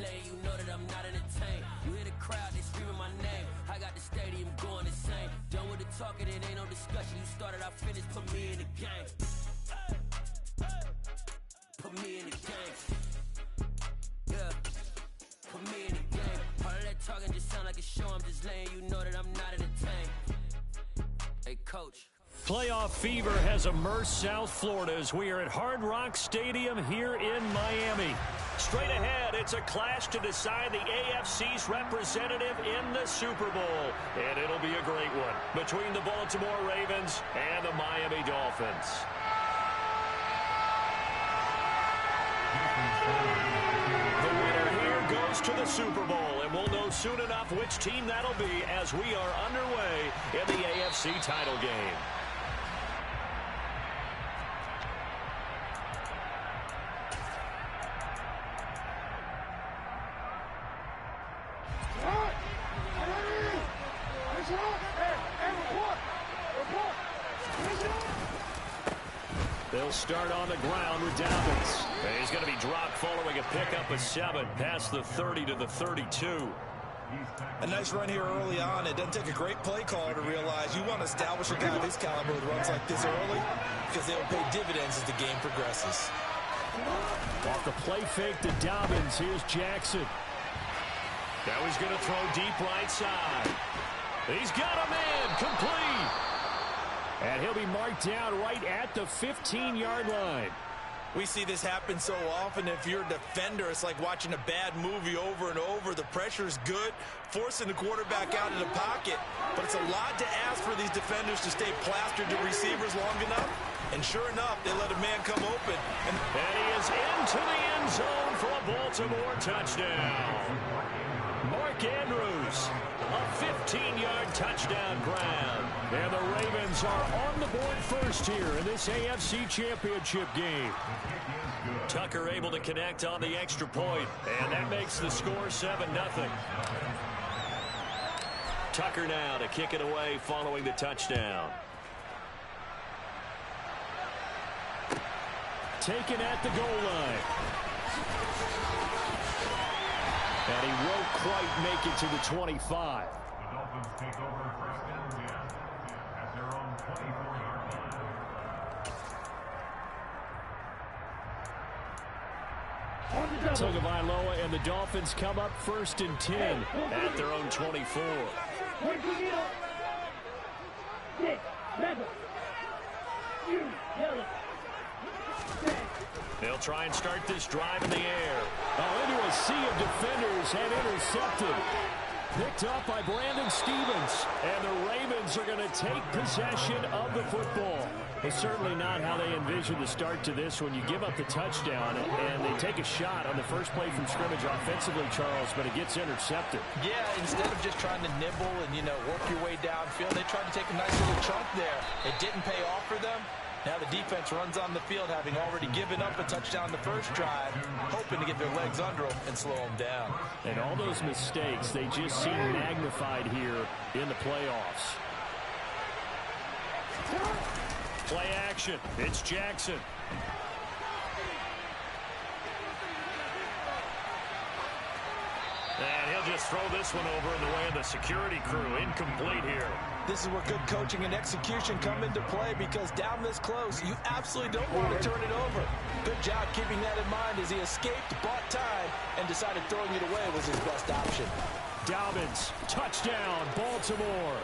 letting you know that I'm not entertained. You hear the crowd, they screaming my name. I got the stadium going insane. Done with the talking, it ain't no discussion. You started, I finished, put me in the game. Put me in the game. Yeah. Put me in the game. All of that talking just sound like a show. I'm just letting you know that I'm not entertained. Hey, coach. Playoff fever has immersed South Florida as we are at Hard Rock Stadium here in Miami. Straight ahead, it's a clash to decide the AFC's representative in the Super Bowl. And it'll be a great one between the Baltimore Ravens and the Miami Dolphins. The winner here goes to the Super Bowl, and we'll know soon enough which team that'll be as we are underway in the AFC title game. They'll start on the ground with Dobbins. He's going to be dropped following a pickup of 7 past the 30 to the 32. A nice run here early on. It doesn't take a great play caller to realize you want to establish a guy of his caliber with runs like this early because they'll pay dividends as the game progresses. Off the play fake to Dobbins, here's Jackson. Now he's going to throw deep right side. He's got a man, complete. And he'll be marked down right at the 15-yard line. We see this happen so often. If you're a defender, it's like watching a bad movie over and over. The pressure is good, forcing the quarterback out of the pocket. But it's a lot to ask for these defenders to stay plastered to receivers long enough. And sure enough, they let a man come open. And he is into the end zone for a Baltimore touchdown. Mark Andrews, a 15-yard touchdown grab. And the Ravens are on the board first here in this AFC Championship game. Tucker able to connect on the extra point, and that makes the score 7-0. Tucker now to kick it away following the touchdown. Taken at the goal line. And he won't quite make it to the 25. The Dolphins take over first down at their own 24-yard line. Tagovailoa and the Dolphins come up 1st and 10 at their own 24. They'll try and start this drive in the air. Oh, into a sea of defenders and intercepted. Picked up by Brandon Stevens. And the Ravens are going to take possession of the football. It's certainly not how they envisioned the start to this when you give up the touchdown and they take a shot on the first play from scrimmage offensively, Charles, but it gets intercepted. Yeah, instead of just trying to nibble and, work your way downfield, they tried to take a nice little chunk there. It didn't pay off for them. Now the defense runs on the field, having already given up a touchdown the first drive, hoping to get their legs under them and slow them down. And all those mistakes, they just seem magnified here in the playoffs. Play action. It's Jackson. And he'll just throw this one over in the way of the security crew. Incomplete here. This is where good coaching and execution come into play because down this close, you absolutely don't want to turn it over. Good job keeping that in mind as he escaped, bought time, and decided throwing it away was his best option. Dobbins, touchdown, Baltimore.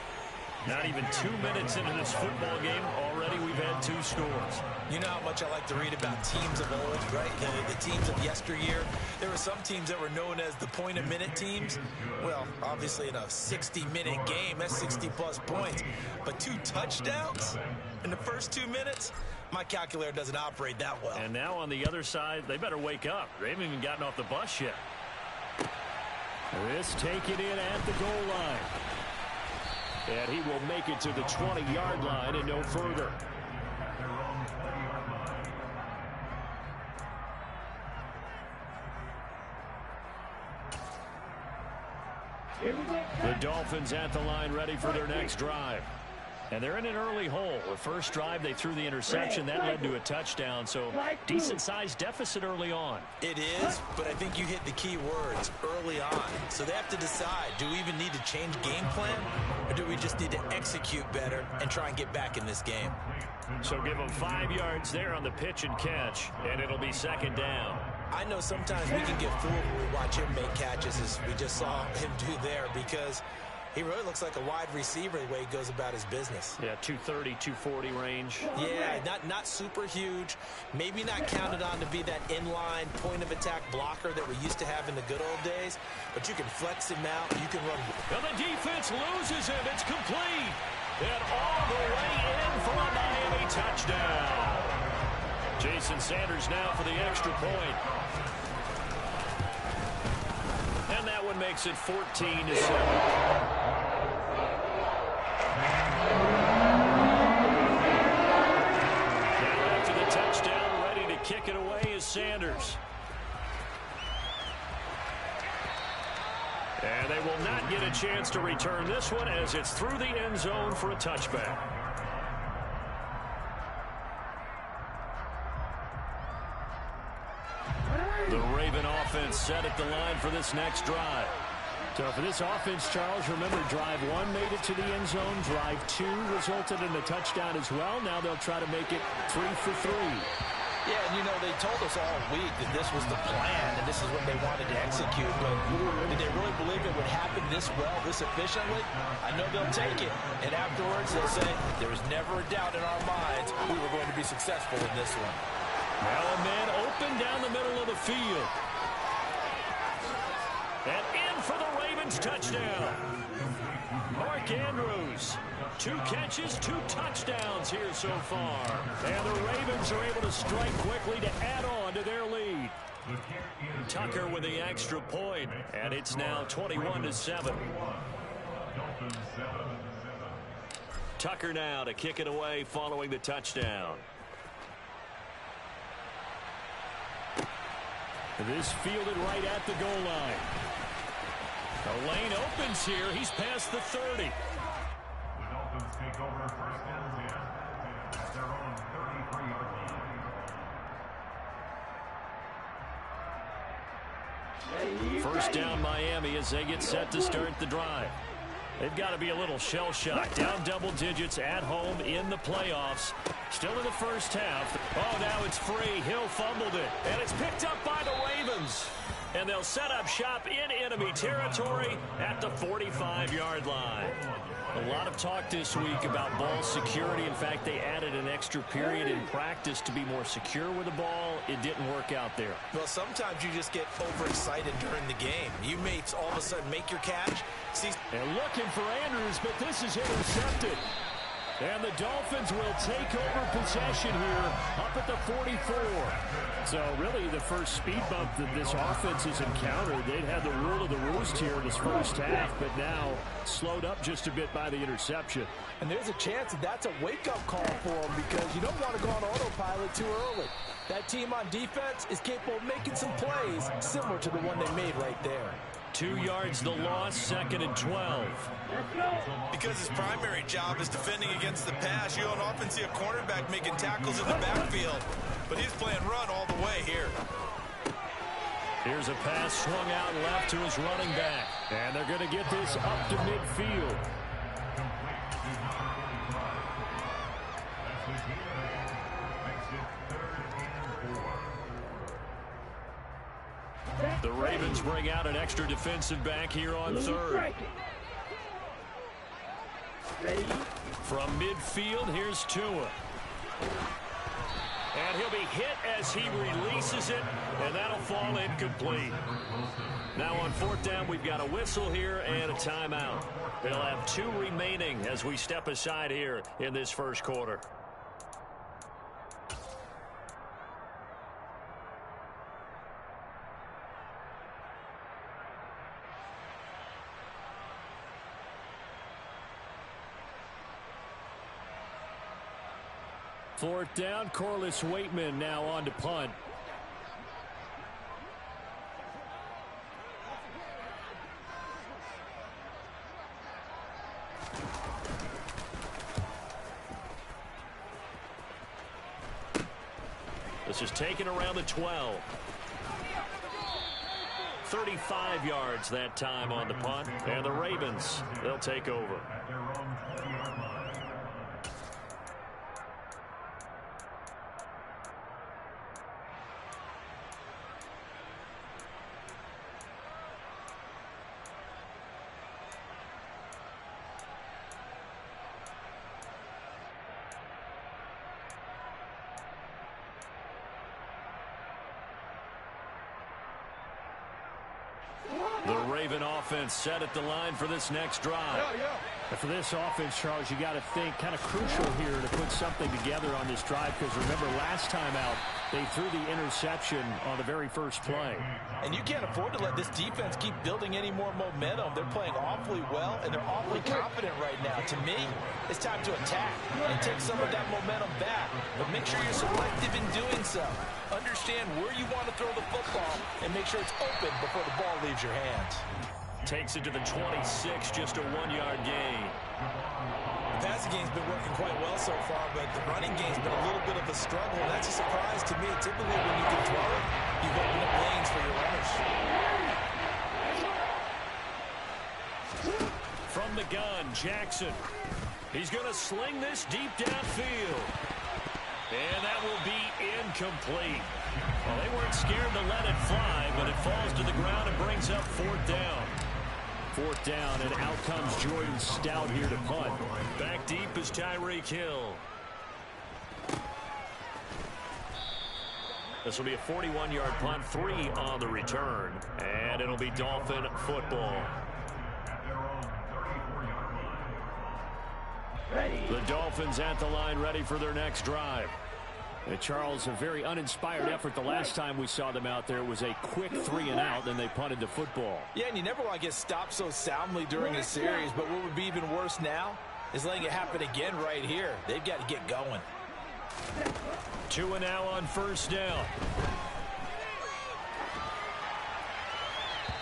Not even 2 minutes into this football game, already we've had 2 scores. You know how much I like to read about teams of old, right? The teams of yesteryear. There were some teams that were known as the point-a-minute teams. Well, obviously in a 60-minute game, that's 60-plus points. But 2 touchdowns in the first 2 minutes? My calculator doesn't operate that well. And now on the other side, they better wake up. They haven't even gotten off the bus yet. This taken in at the goal line. And he will make it to the 20-yard line and no further. The Dolphins at the line ready for their next drive. And they're in an early hole. The first drive, they threw the interception. That led to a touchdown, so decent-sized deficit early on. It is, but I think you hit the key words, early on. So they have to decide, do we even need to change game plan, or do we just need to execute better and try and get back in this game? So give them 5 yards there on the pitch and catch, and it'll be second down. I know sometimes we can get fooled when we watch him make catches, as we just saw him do there, because he really looks like a wide receiver the way he goes about his business. Yeah, 230, 240 range. Yeah, not super huge. Maybe not counted on to be that inline point-of-attack blocker that we used to have in the good old days, but you can flex him out. You can run. And the defense loses him. It's complete. And all the way in for a Miami touchdown. Jason Sanders now for the extra point. And that one makes it 14-7. Touchdown, ready to kick it away is Sanders. And they will not get a chance to return this one as it's through the end zone for a touchback. The Raven offense set at the line for this next drive. So for this offense, Charles, remember, drive 1 made it to the end zone. Drive 2 resulted in a touchdown as well. Now they'll try to make it 3 for 3. Yeah, and you know, they told us all week that this was the plan and this is what they wanted to execute. But did they really believe it would happen this well, this efficiently? I know they'll take it. And afterwards, they'll say, there was never a doubt in our minds we were going to be successful in this one. Well, a man open down the middle of the field. And in for the Ravens touchdown. Mark Andrews, 2 catches, 2 touchdowns here so far. And the Ravens are able to strike quickly to add on to their lead. Tucker with the extra point, and it's now 21-7. Tucker now to kick it away following the touchdown. This fielded right at the goal line. The lane opens here. He's past the 30. The Dolphins take over first and 10 at their own 33-yard line. First down Miami as they get set to start the drive. They've got to be a little shell-shocked. Down double digits at home in the playoffs. Still in the first half. Oh, now it's free. Hill fumbled it. And it's picked up by the Ravens. And they'll set up shop in enemy territory at the 45-yard line. A lot of talk this week about ball security. In fact, they added an extra period in practice to be more secure with the ball. It didn't work out there. Well, sometimes you just get overexcited during the game. You may all of a sudden make your catch. And looking for Andrews, but this is intercepted. And the Dolphins will take over possession here up at the 44. So really the first speed bump that this offense has encountered. They'd had the rule of the roost here in this first half, but now slowed up just a bit by the interception. And there's a chance that that's a wake-up call for them, because you don't want to go on autopilot too early. That team on defense is capable of making some plays similar to the one they made right there. 2 yards the loss, 2nd and 12. Because his primary job is defending against the pass, you don't often see a cornerback making tackles in the backfield. But he's playing run all the way here. Here's a pass swung out left to his running back. And they're going to get this up to midfield. The Ravens bring out an extra defensive back here on 3rd. From midfield, here's Tua. And he'll be hit as he releases it, and that'll fall incomplete. Now on 4th down, we've got a whistle here and a timeout. They'll have 2 remaining as we step aside here in this first quarter. Fourth down, Corliss Waitman now on to punt. This is taken around the 12. 35 yards that time on the punt. And the Ravens, they'll take over. The Raven offense set at the line for this next drive. And for this offense, Charles, you got to think kind of crucial here to put something together on this drive, because remember last time out they threw the interception on the very first play. And you can't afford to let this defense keep building any more momentum. They're playing awfully well, and they're awfully confident right now. To me, it's time to attack and take some of that momentum back. But make sure you're selective in doing so. Understand where you want to throw the football and make sure it's open before the ball leaves your hands. Takes it to the 26, just a 1-yard gain. The passing game's been working quite well so far, but the running game's been a little bit of a struggle. That's a surprise to me. Typically, when you can throw it, you've opened up lanes for your runners. From the gun, Jackson. He's going to sling this deep downfield. And that will be incomplete. Well, they weren't scared to let it fly, but it falls to the ground and brings up 4th down. 4th down, and out comes Jordan Stout here to punt. Back deep is Tyreek Hill. This will be a 41-yard punt, 3 on the return, and it'll be Dolphin football. The Dolphins at the line, ready for their next drive. And Charles, a very uninspired effort the last time we saw them out there. It was a quick 3 and out, then they punted the football. Yeah, and you never want to get stopped so soundly during a series, but what would be even worse now is letting it happen again right here. They've got to get going. 2 and now on 1st down.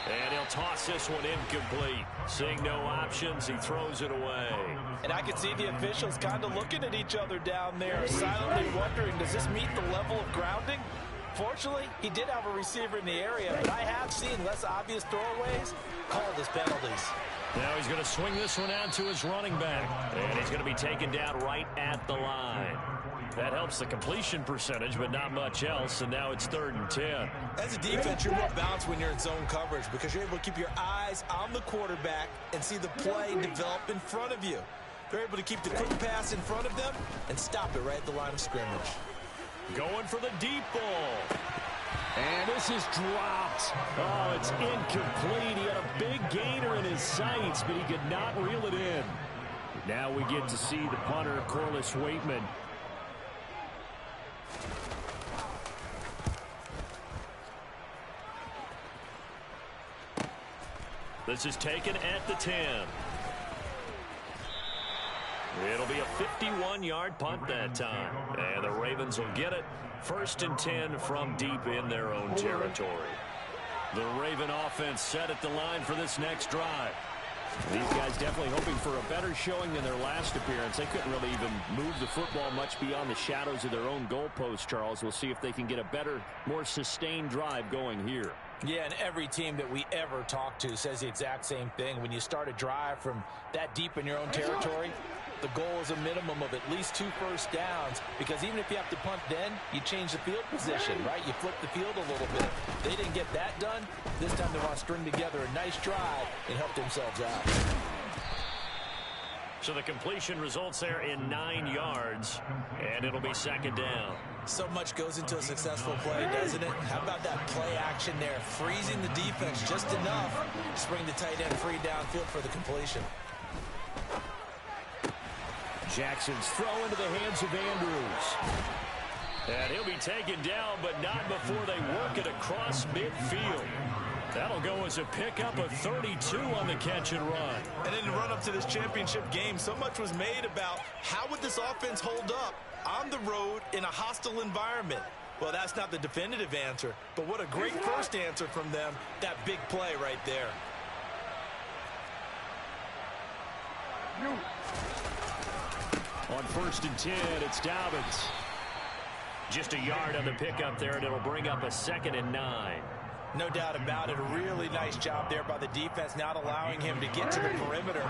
And he'll toss this one incomplete. Seeing no options, he throws it away. And I can see the officials kind of looking at each other down there, silently wondering, does this meet the level of grounding? Fortunately, he did have a receiver in the area, but I have seen less obvious throwaways called as penalties. Now he's going to swing this one out to his running back. And he's going to be taken down right at the line. That helps the completion percentage, but not much else, and now it's 3rd and 10. As a defense, you're more balanced when you're in zone coverage because you're able to keep your eyes on the quarterback and see the play develop in front of you. They're able to keep the quick pass in front of them and stop it right at the line of scrimmage. Going for the deep ball. And this is dropped. Oh, it's incomplete. He had a big gainer in his sights, but he could not reel it in. Now we get to see the punter, Corliss Waitman. This is taken at the 10. It'll be a 51-yard punt that time. And the Ravens will get it. 1st and 10 from deep in their own territory. The Raven offense set at the line for this next drive. These guys definitely hoping for a better showing than their last appearance. They couldn't really even move the football much beyond the shadows of their own goalpost, Charles. We'll see if they can get a better, more sustained drive going here. Yeah, and every team that we ever talk to says the exact same thing. When you start a drive from that deep in your own territory, the goal is a minimum of at least 2 first downs, because even if you have to punt then, you change the field position, right? You flip the field a little bit. They didn't get that done. This time they want to string together a nice drive and help themselves out. So the completion results there in 9 yards, and it'll be 2nd down. So much goes into a successful play, doesn't it? How about that play action there? Freezing the defense just enough to spring the tight end free downfield for the completion. Jackson's throw into the hands of Andrews. And he'll be taken down, but not before they work it across midfield. That'll go as a pickup of 32 on the catch and run. And in the run-up to this championship game, so much was made about how would this offense hold up on the road in a hostile environment. Well, that's not the definitive answer, but what a great first answer from them, that big play right there. On 1st and 10, it's Dobbins. Just a yard on the pickup there, and it'll bring up a 2nd and 9. No doubt about it. A really nice job there by the defense, not allowing him to get to the perimeter.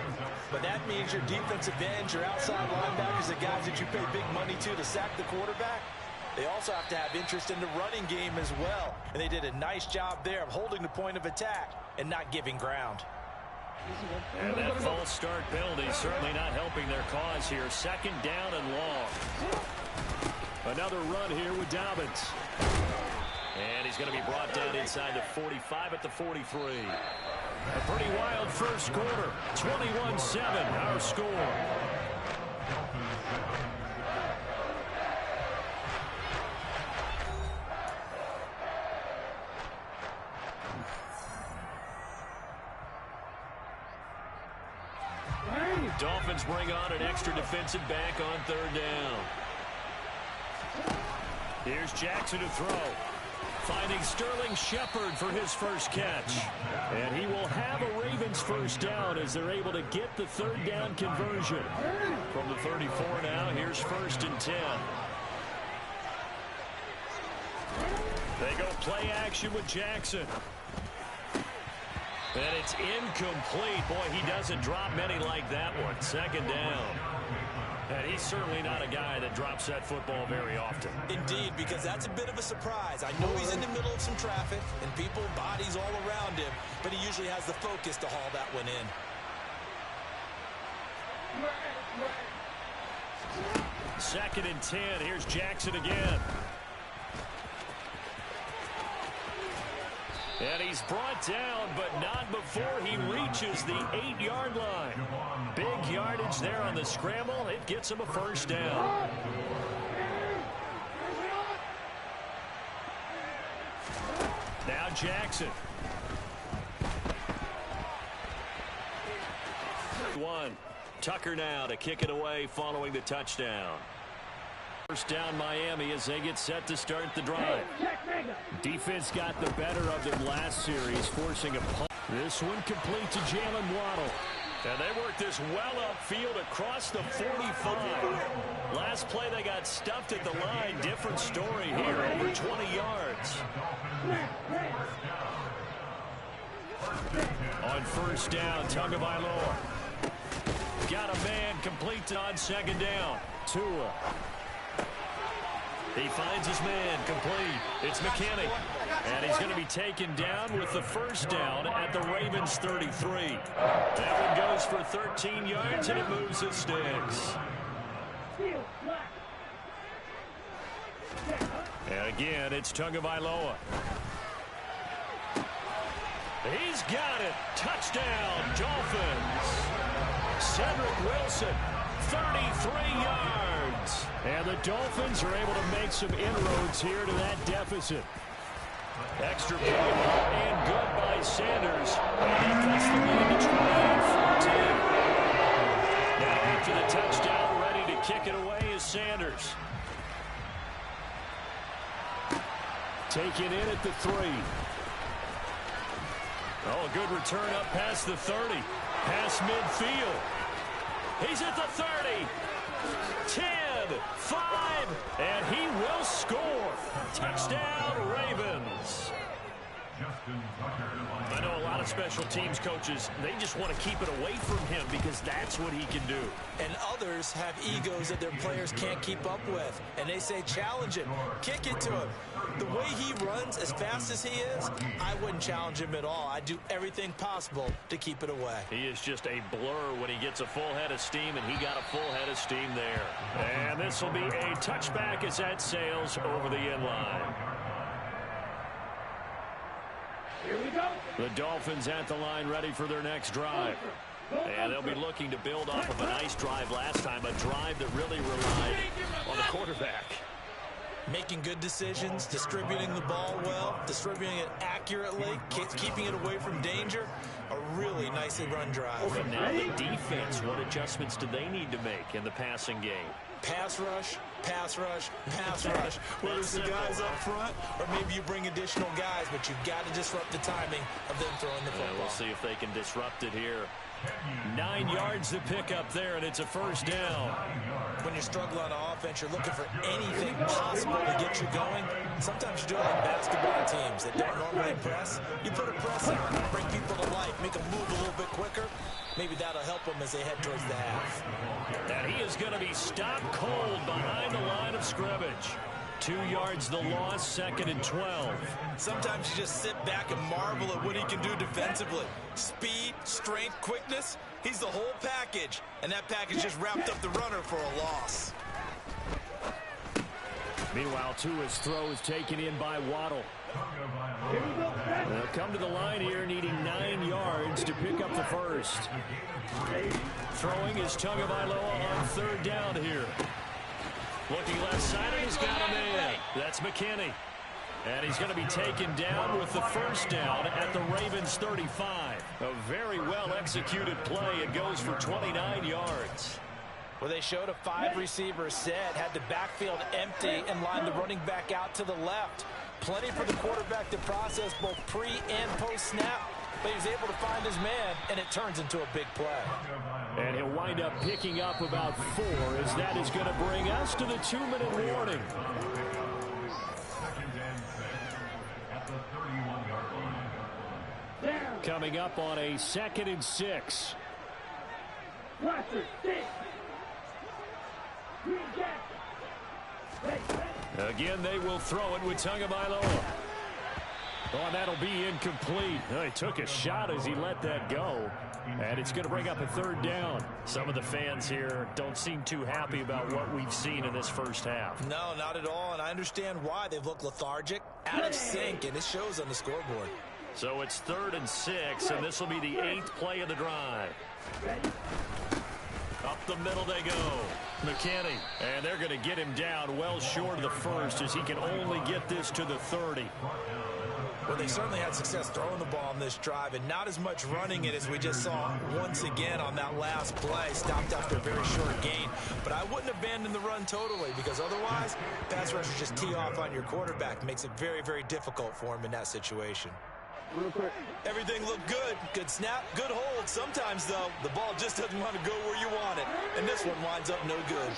But that means your defensive ends, your outside linebackers, the guys that you pay big money to sack the quarterback, they also have to have interest in the running game as well. And they did a nice job there of holding the point of attack and not giving ground. And that false start penalty certainly not helping their cause here. 2nd down and long. Another run here with Dobbins. And he's going to be brought down inside the 45 at the 43. A pretty wild first quarter. 21-7, our score. Dolphins bring on an extra defensive back on 3rd down. Here's Jackson to throw. Finding Sterling Shepard for his first catch. And he will have a Ravens first down as they're able to get the 3rd down conversion. From the 34 now, here's 1st and 10. They go play action with Jackson. And it's incomplete. Boy, he doesn't drop many like that one. 2nd down. And he's certainly not a guy that drops that football very often. Indeed, because that's a bit of a surprise. I know he's in the middle of some traffic and people, bodies all around him, but he usually has the focus to haul that one in. 2nd and 10. Here's Jackson again. And he's brought down, but not before he reaches the 8-yard line. Big yardage there on the scramble. It gets him a first down. Now Jackson. 1. Tucker now to kick it away following the touchdown. First down Miami as they get set to start the drive. Defense got the better of them last series, forcing a punt. This one complete to Jalen Waddle. And they work this well upfield across the 45. Last play they got stuffed at the line. Different story here, over 20 yards. On first down, Tagovailoa. Got a man complete on 2nd down. Tua. He finds his man complete. It's McKinney. And he's going to be taken down with the first down at the Ravens 33. That one goes for 13 yards, and it moves the sticks. And again, it's Tagovailoa. He's got it. Touchdown, Dolphins. Cedric Wilson, 33 yards. And the Dolphins are able to make some inroads here to that deficit. Extra point and good by Sanders. And that cuts the lead to 20-14. Now after the touchdown, ready to kick it away is Sanders. Taken in at the 3. Oh, a good return up past the 30. Past midfield. He's at the 30. 10, 5, and he will score. Touchdown, Ravens. I know a lot of special teams coaches, they just want to keep it away from him because that's what he can do. And others have egos that their players can't keep up with. And they say, challenge him, kick it to him. The way he runs, as fast as he is, I wouldn't challenge him at all. I'd do everything possible to keep it away. He is just a blur when he gets a full head of steam, and he got a full head of steam there. And this will be a touchback as that sails over the end line. Here we go. The Dolphins at the line ready for their next drive. And they'll be looking to build off of a nice drive last time, a drive that really relied on the quarterback. Making good decisions, distributing the ball well, distributing it accurately, keeping it away from danger. A really nicely run drive. And now the defense, what adjustments do they need to make in the passing game? Pass rush, pass rush, whether it's the guys up front or maybe you bring additional guys, but you've got to disrupt the timing of them throwing the football. We'll see if they can disrupt it here. 9 yards to pick up there, and it's a first down. When you're struggling on offense, you're looking for anything possible to get you going. Sometimes you do it like basketball teams that don't normally press. You put a press on, bring people to life, make them move a little bit quicker. Maybe that'll help them as they head towards the half. And he is going to be stopped cold behind the line of scrimmage. 2 yards the loss, 2nd and 12. Sometimes you just sit back and marvel at what he can do defensively. Speed, strength, quickness, he's the whole package. And that package just wrapped up the runner for a loss. Meanwhile, Tua's throw is taken in by Waddle. They'll come to the line here needing 9 yards to pick up the first. Throwing is Tagovailoa on 3rd down here. Looking left side, and he's got a man. That's McKinney. And he's going to be taken down with the first down at the Ravens 35. A very well-executed play. It goes for 29 yards. Well, they showed a 5-receiver set, had the backfield empty, and lined the running back out to the left. Plenty for the quarterback to process both pre- and post-snap. But he's able to find his man, and it turns into a big play. And he'll wind up picking up about 4, as that is going to bring us to the 2-minute warning. Coming up on a 2nd and 6. Again, they will throw it with Tagovailoa. Oh, and that'll be incomplete. He took a shot as he let that go. And it's going to bring up a 3rd down. Some of the fans here don't seem too happy about what we've seen in this first half. No, not at all. And I understand why. They've looked lethargic, out of sync, and it shows on the scoreboard. So it's 3rd and 6, and this will be the 8th play of the drive. Up the middle they go. McKinney. And they're going to get him down well short of the first, as he can only get this to the 30. Well, they certainly had success throwing the ball on this drive, and not as much running it as we just saw once again on that last play. Stopped after a very short gain. But I wouldn't abandon the run totally, because otherwise, pass rushers just tee off on your quarterback. Makes it very, very difficult for him in that situation. Everything looked good. Good snap, good hold. Sometimes, though, the ball just doesn't want to go where you want it. And this one winds up no good.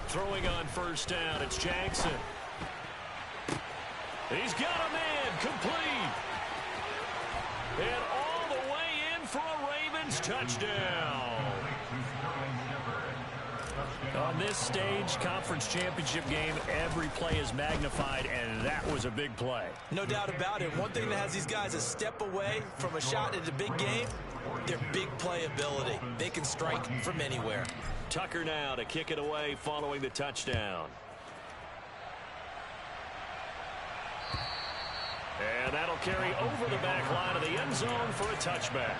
Throwing on 1st down, it's Jackson. He's got a man, complete. And all the way in for a Ravens touchdown. On this stage, conference championship game, every play is magnified, and that was a big play. No doubt about it. One thing that has these guys a step away from a shot at a big game, their big play ability. They can strike from anywhere. Tucker now to kick it away following the touchdown. And that'll carry over the back line of the end zone for a touchback.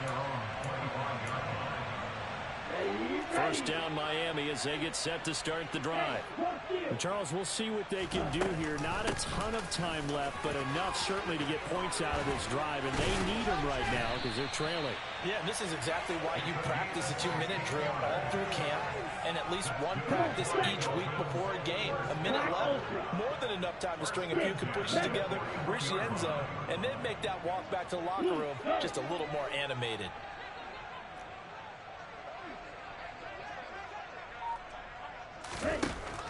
1st down Miami as they get set to start the drive. And Charles, we'll see what they can do here. Not a ton of time left, but enough certainly to get points out of this drive, and they need them right now because they're trailing. Yeah, this is exactly why you practice a 2-minute drill all through camp, and at least one practice each week before a game. A minute left, more than enough time to string a few completions together, reach the end zone, and then make that walk back to the locker room just a little more animated.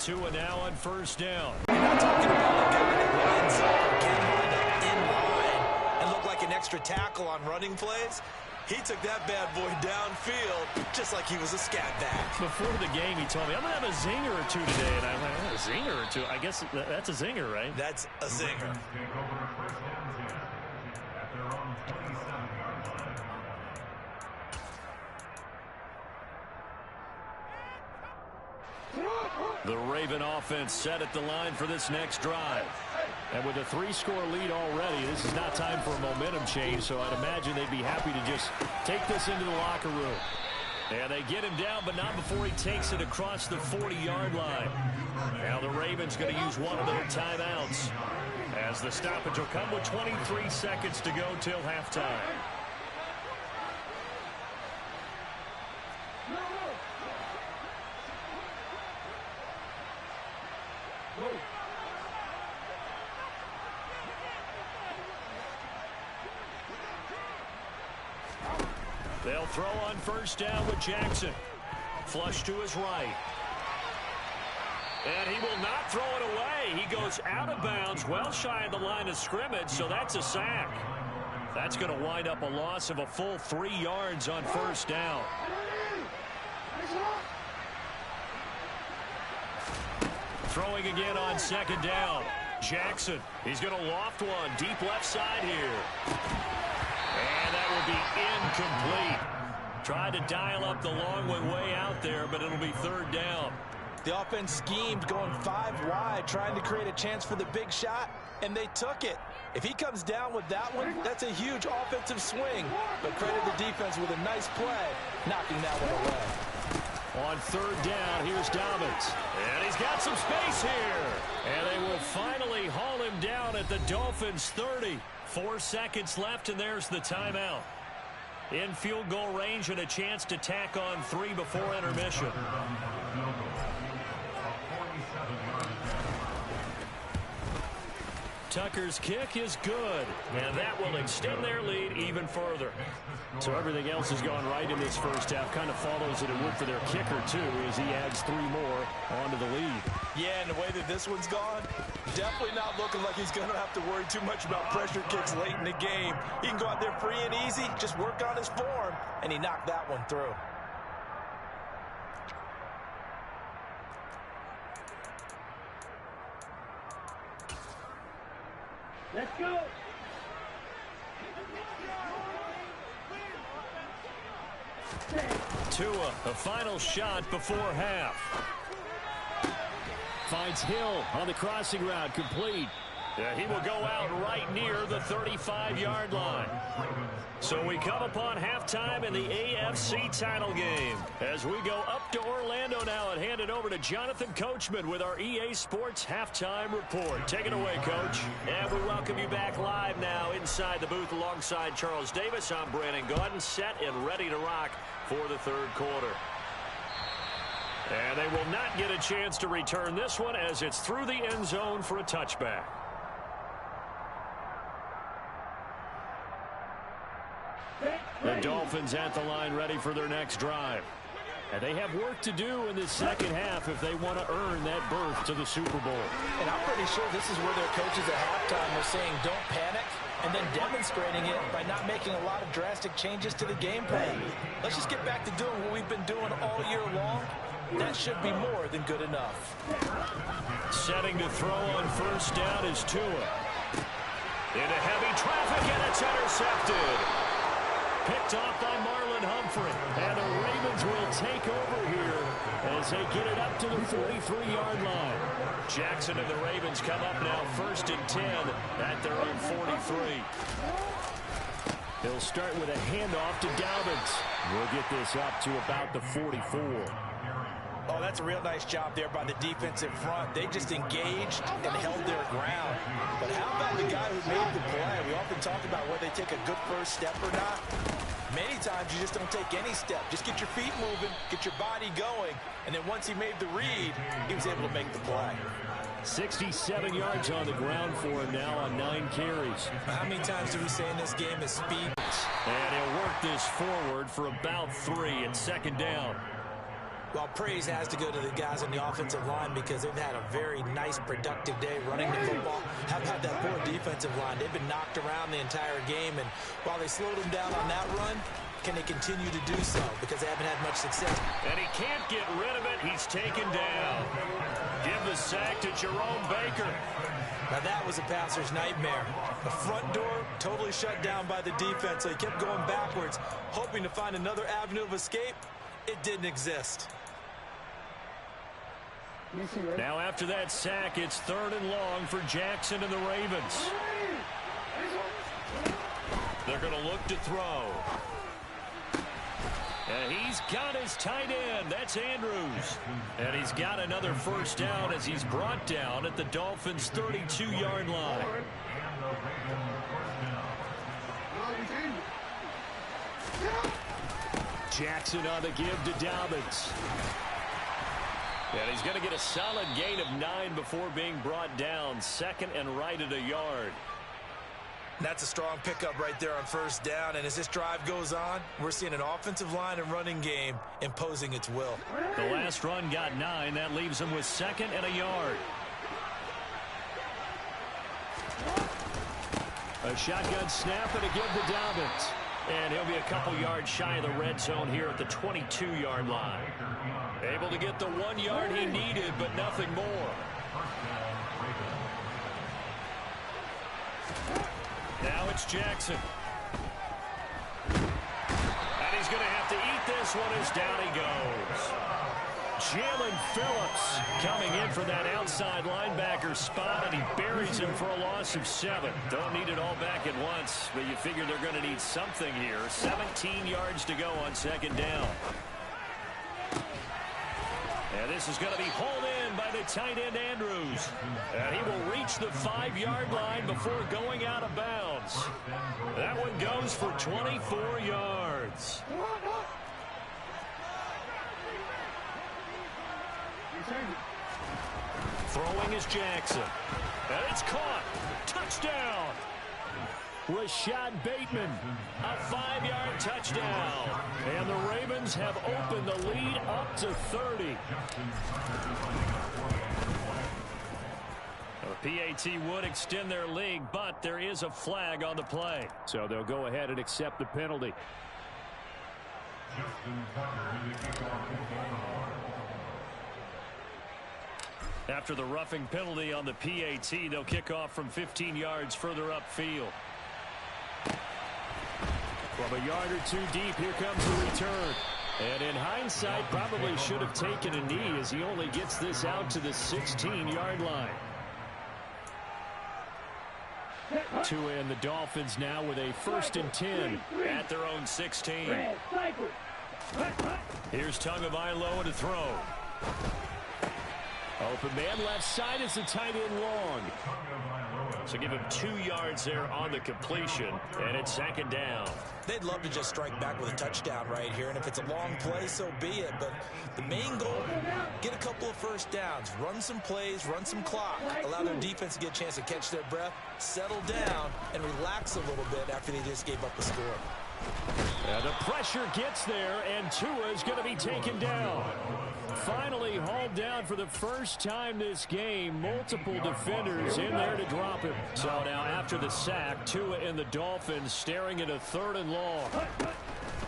Tua now on 1st down. You're not talking about a guy that lines up or can line up in line and look like an extra tackle on running plays. He took that bad boy downfield just like he was a scat back. Before the game, he told me, I'm going to have a zinger or two today. And I'm like, a zinger or two? I guess that's a zinger, right? That's a zinger. The Raven offense set at the line for this next drive. And with a 3-score lead already, this is not time for a momentum change, so I'd imagine they'd be happy to just take this into the locker room. And they get him down, but not before he takes it across the 40-yard line. Now the Ravens going to use one of their timeouts, as the stoppage will come with 23 seconds to go till halftime. They'll throw on first down with Jackson. Flush to his right. And he will not throw it away. He goes out of bounds, well shy of the line of scrimmage, so that's a sack. That's going to wind up a loss of a full 3 yards on first down. Throwing again on second down. Jackson, he's going to loft one deep left side here. And that will be incomplete. Tried to dial up the long one way out there, but it'll be third down. The offense schemed going 5 wide, trying to create a chance for the big shot, and they took it. If he comes down with that one, that's a huge offensive swing. But credit the defense with a nice play, knocking that one away. On third down, here's Dobbins. And he's got some space here. And they will finally haul him down at the Dolphins' 30. 4 seconds left, and there's the timeout. In field goal range and a chance to tack on 3 before intermission. Tucker's kick is good, and that will extend their lead even further. So everything else has gone right in this first half. Kind of follows it and would for their kicker, too, as he adds 3 more onto the lead. Yeah, and the way that this one's gone, definitely not looking like he's going to have to worry too much about pressure kicks late in the game. He can go out there free and easy, just work on his form, and he knocked that one through. Let's go. Tua, a final shot before half. Finds Hill on the crossing route, complete. He will go out right near the 35-yard line. So we come upon halftime in the AFC title game. As we go up to Orlando now and hand it over to Jonathan Coachman with our EA Sports Halftime Report. Take it away, Coach. And we welcome you back live now inside the booth alongside Charles Davis. I'm Brandon Gaudin, set and ready to rock for the third quarter. And they will not get a chance to return this one as it's through the end zone for a touchback. The Dolphins at the line ready for their next drive. And they have work to do in this second half if they want to earn that berth to the Super Bowl. And I'm pretty sure this is where their coaches at halftime were saying don't panic, and then demonstrating it by not making a lot of drastic changes to the game plan. Let's just get back to doing what we've been doing all year long. That should be more than good enough. Setting to throw on first down is Tua. Into heavy traffic, and it's intercepted. Picked off by Marlon Humphrey. And the Ravens will take over here as they get it up to the 43-yard line. Jackson and the Ravens come up now 1st and 10 at their own 43. They'll start with a handoff to Dobbins. We'll get this up to about the 44. Oh, that's a real nice job there by the defensive front. They just engaged and held their ground. But how about the guy who made the play? We often talk about whether they take a good first step or not. Many times you just don't take any step. Just get your feet moving, get your body going, and then once he made the read, he was able to make the play. 67 yards on the ground for him now on 9 carries. How many times do we say in this game is speed? And he'll work this forward for about 3 and second down. Well, praise has to go to the guys on the offensive line because they've had a very nice, productive day running the football. How about that poor defensive line? They've been knocked around the entire game, and while they slowed them down on that run, can they continue to do so because they haven't had much success? And he can't get rid of it. He's taken down. Give the sack to Jerome Baker. Now that was a passer's nightmare. The front door totally shut down by the defense, so he kept going backwards, hoping to find another avenue of escape. It didn't exist. Now after that sack, it's 3rd and long for Jackson and the Ravens. They're going to look to throw. And he's got his tight end. That's Andrews. And he's got another first down as he's brought down at the Dolphins' 32-yard line. Jackson on the give to Dobbins. And he's going to get a solid gain of 9 before being brought down. Second and right at a yard. That's a strong pickup right there on first down. And as this drive goes on, we're seeing an offensive line and running game imposing its will. The last run got 9. That leaves him with second and a yard. A shotgun snap and a give to Dobbins. And he'll be a couple yards shy of the red zone here at the 22-yard line. Able to get the 1 yard he needed, but nothing more. Now it's Jackson. And he's going to have to eat this one as down he goes. Jalen Phillips coming in for that outside linebacker spot, and he buries him for a loss of 7. Don't need it all back at once, but you figure they're going to need something here. 17 yards to go on second down. And this is going to be hauled in by the tight end Andrews. And he will reach the 5-yard line before going out of bounds. That one goes for 24 yards. Throwing is Jackson. And it's caught. Touchdown. Rashad Bateman, a 5-yard touchdown. And the Ravens have opened the lead up to 30. The PAT would extend their lead, but there is a flag on the play. So they'll go ahead and accept the penalty. After the roughing penalty on the PAT, they'll kick off from 15 yards further upfield. From a yard or 2 deep, here comes the return. And in hindsight, probably should have taken a knee as he only gets this out to the 16-yard line. Tua and the Dolphins now with a 1st and 10 at their own 16. Here's Tagovailoa to throw. Open man left side is the tight end long. So give him 2 yards there on the completion, and it's second down. They'd love to just strike back with a touchdown right here, and if it's a long play, so be it. But the main goal, get a couple of first downs, run some plays, run some clock, allow their defense to get a chance to catch their breath, settle down, and relax a little bit after they just gave up a score. And the pressure gets there, and Tua is going to be taken down. Finally hauled down for the first time this game. Multiple defenders in there to drop him. So now after the sack, Tua and the Dolphins staring at a 3rd and long.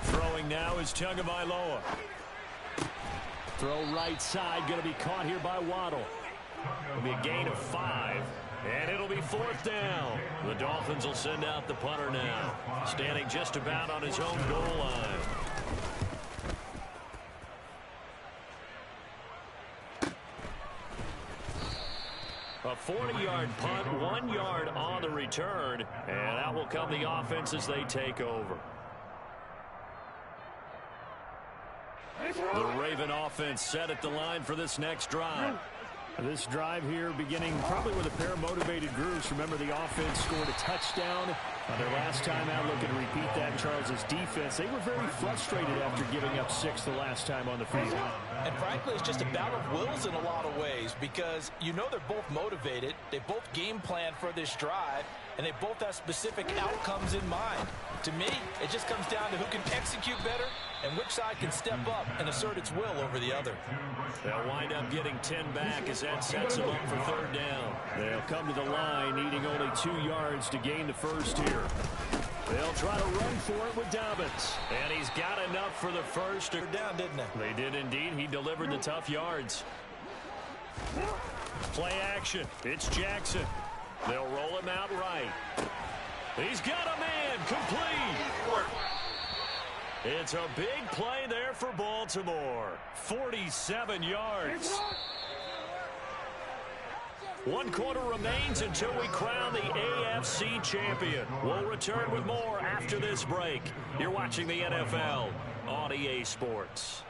Throwing now is Tagovailoa. Throw right side, going to be caught here by Waddle. It'll be a gain of 5. And it'll be 4th down. The Dolphins will send out the punter now. Standing just about on his own goal line. A 40-yard punt, 1 yard on the return. And out will come the offense as they take over. The Raven offense set at the line for this next drive. This drive here beginning probably with a pair of motivated groups. Remember, the offense scored a touchdown on their last time out. Looking to repeat that. Charles's defense, they were very frustrated after giving up 6 the last time on the field. And frankly, it's just a battle of wills in a lot of ways, because you know they're both motivated. They both game plan for this drive, and they both have specific outcomes in mind. To me, it just comes down to who can execute better and which side can step up and assert its will over the other. They'll wind up getting 10 back as that sets them up for 3rd down. They'll come to the line needing only 2 yards to gain the first here. They'll try to run for it with Dobbins. And he's got enough for the first. They're down, didn't they? They did indeed. He delivered the tough yards. Play action. It's Jackson. They'll roll him out right. He's got a man complete. It's a big play there for Baltimore. 47 yards. 1 quarter remains until we crown the AFC champion. We'll return with more after this break. You're watching the NFL on EA Sports.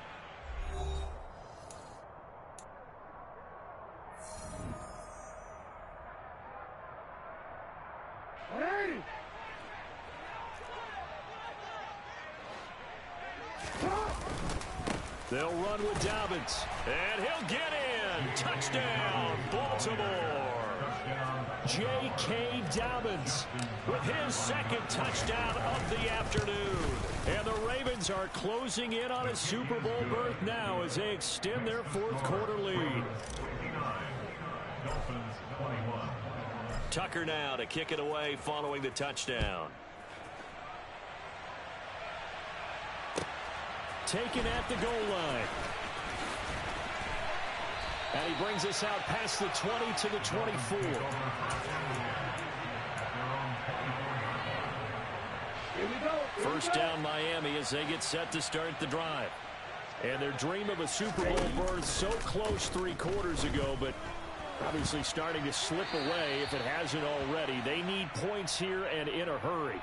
They'll run with Dobbins, and he'll get in. Touchdown, Baltimore. J.K. Dobbins with his second touchdown of the afternoon. And the Ravens are closing in on a Super Bowl berth now as they extend their fourth quarter lead. Tucker now to kick it away following the touchdown. Taken at the goal line. And he brings us out past the 20 to the 24. First down Miami as they get set to start the drive. And their dream of a Super Bowl berth so close 3 quarters ago, but obviously starting to slip away if it hasn't already. They need points here and in a hurry.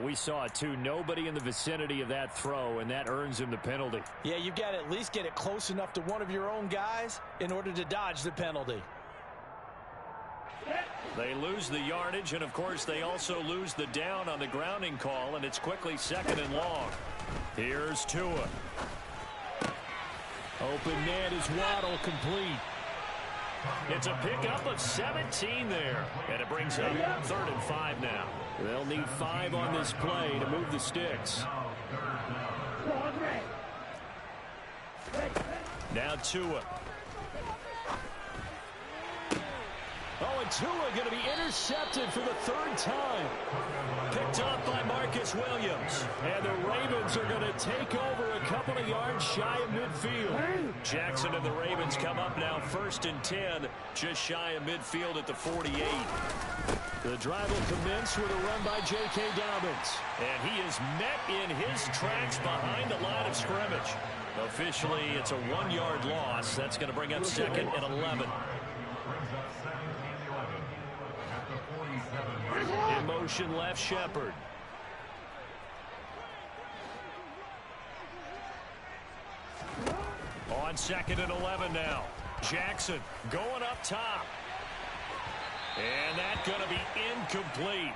We saw it too. Nobody in the vicinity of that throw, and that earns him the penalty. Yeah, you've got to at least get it close enough to one of your own guys in order to dodge the penalty. They lose the yardage, and of course they also lose the down on the grounding call, and it's quickly 2nd and long. Here's Tua. Open man is Waddle, complete. It's a pickup of 17 there, and it brings up 3rd and 5 now. They'll need 5 on this play to move the sticks. Now Tua. Oh, and Tua going to be intercepted for the 3rd time. Picked up by Marcus Williams. And the Ravens are going to take over a couple of yards shy of midfield. Jackson and the Ravens come up now 1st and 10, just shy of midfield at the 48. The drive will commence with a run by J.K. Dobbins. And he is met in his tracks behind the line of scrimmage. Officially, it's a 1-yard loss. That's going to bring up 2nd and 11. In motion left, Shepard. On 2nd and 11 now. Jackson going up top. And that's going to be incomplete.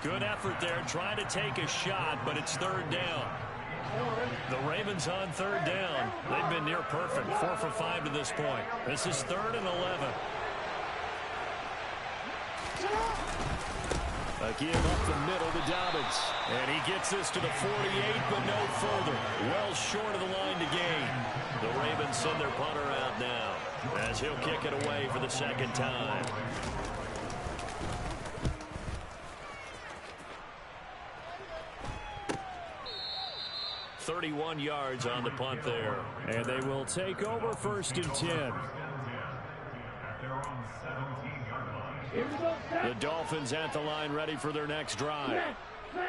Good effort there trying to take a shot, but it's 3rd down. The Ravens on 3rd down. They've been near perfect. 4 for 5 to this point. This is 3rd and 11. A give up the middle to Dobbins. And he gets this to the 48, but no further. Well short of the line to gain. The Ravens send their punter out now as he'll kick it away for the 2nd time. "31 yards on the punt there. And they will take over 1st and 10. The Dolphins at the line ready for their next drive.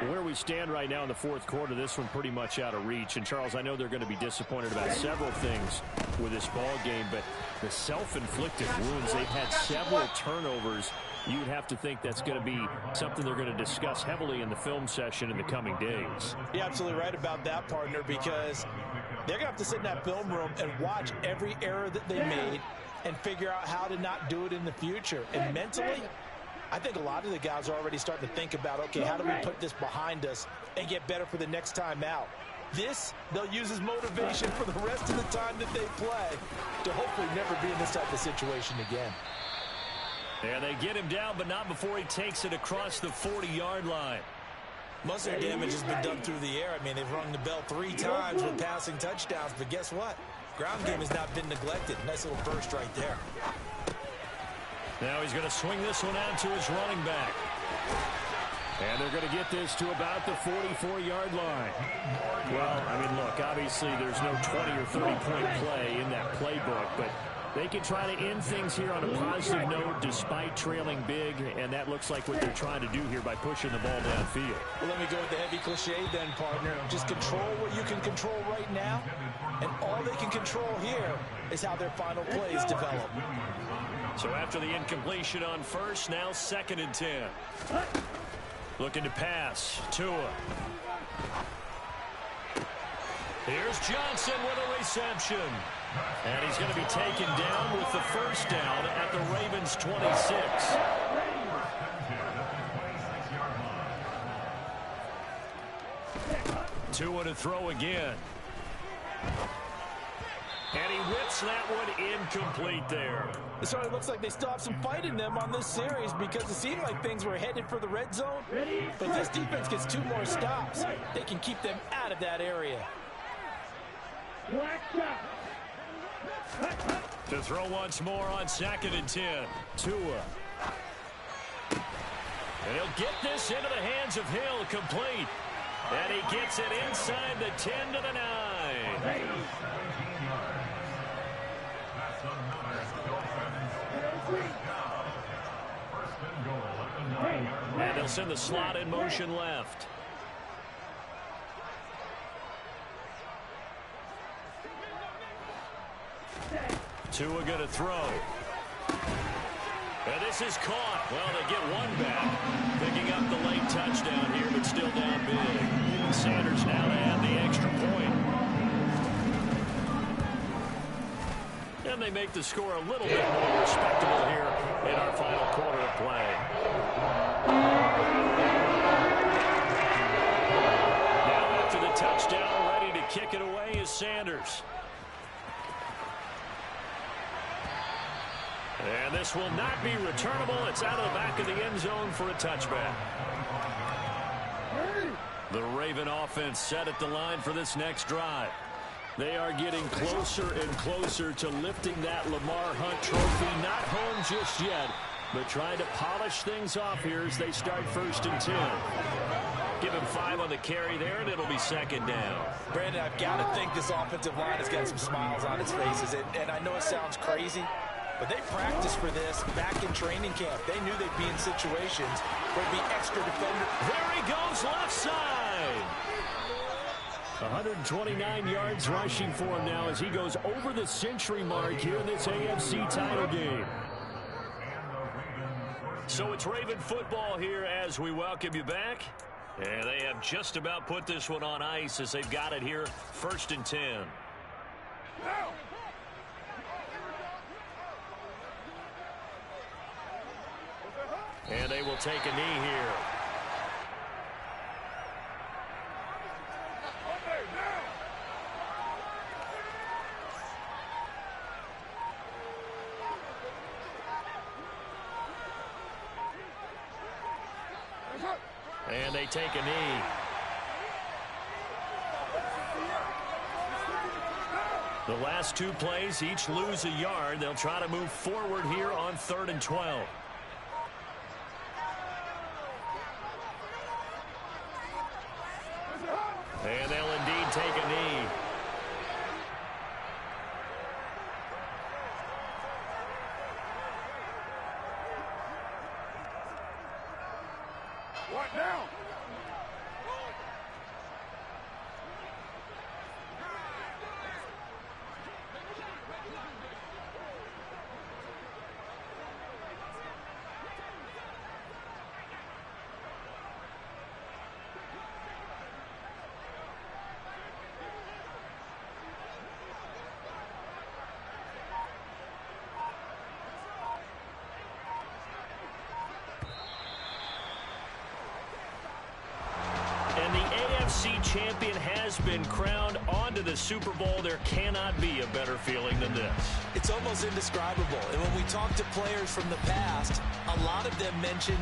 Where we stand right now in the 4th quarter, this one pretty much out of reach. And, Charles, I know they're going to be disappointed about several things with this ball game, but the self-inflicted wounds, they've had several turnovers. You'd have to think that's going to be something they're going to discuss heavily in the film session in the coming days. You're absolutely right about that, partner, because they're going to have to sit in that film room and watch every error that they made and figure out how to not do it in the future. And mentally, I think a lot of the guys are already starting to think about, okay, how do we put this behind us and get better for the next time out? This, they'll use as motivation for the rest of the time that they play to hopefully never be in this type of situation again. And they get him down, but not before he takes it across the 40-yard line. Most of their damage has been done through the air. I mean, they've rung the bell 3 times with passing touchdowns, but guess what? Ground game has not been neglected. Nice little burst right there. Now he's going to swing this one out to his running back. And they're going to get this to about the 44-yard line. Well, I mean, look, obviously there's no 20 or 30-point play in that playbook, but they can try to end things here on a positive note despite trailing big, and that looks like what they're trying to do here by pushing the ball downfield. Well, let me go with the heavy cliche then, partner. Just control what you can control right now, and all they can control here is how their final plays develop. So after the incompletion on 1st, now 2nd and 10. Looking to pass. Tua. Here's Johnson with a reception. And he's going to be taken down with the 1st down at the Ravens' 26. Tua to throw again. And he whips that one incomplete there. It sort of looks like they still have some fight in them on this series because it seemed like things were headed for the red zone. But this defense gets 2 more stops. They can keep them out of that area. To throw once more on 2nd and 10. Tua. And he'll get this into the hands of Hill, complete. And he gets it inside the 10 to the 9. And they'll send the slot in motion left. Tua going to throw. And this is caught. Well, they get one back. Picking up the late touchdown here, but still down big. Sanders now to add the extra point. And they make the score a little bit more respectable here in our final quarter of play. Now after the touchdown, ready to kick it away is Sanders. And this will not be returnable. It's out of the back of the end zone for a touchback. The Raven offense set at the line for this next drive. They are getting closer and closer to lifting that Lamar Hunt trophy. Not home just yet, but trying to polish things off here as they start 1st and 10. Give him 5 on the carry there, and it'll be 2nd down. Brandon, I've got to think this offensive line has got some smiles on its faces. And I know it sounds crazy, but they practiced for this back in training camp. They knew they'd be in situations where it'd be extra defender. There he goes, left side. 129 yards rushing for him now as he goes over the century mark here in this AFC title game. So it's Raven football here as we welcome you back. And they have just about put this one on ice as they've got it here, 1st and 10. And they will take a knee here. And they take a knee. The last 2 plays, each lose a yard. They'll try to move forward here on 3rd and 12. And they'll indeed take a knee. What now? Champion has been crowned onto the Super Bowl. There cannot be a better feeling than this. It's almost indescribable. And when we talk to players from the past, a lot of them mention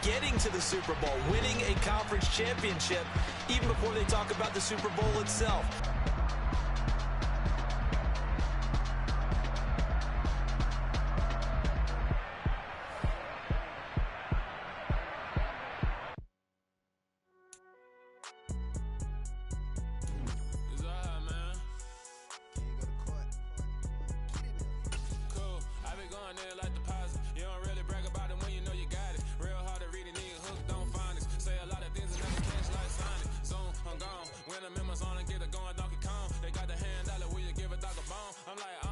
getting to the Super Bowl, winning a conference championship, even before they talk about the Super Bowl itself. I'm like,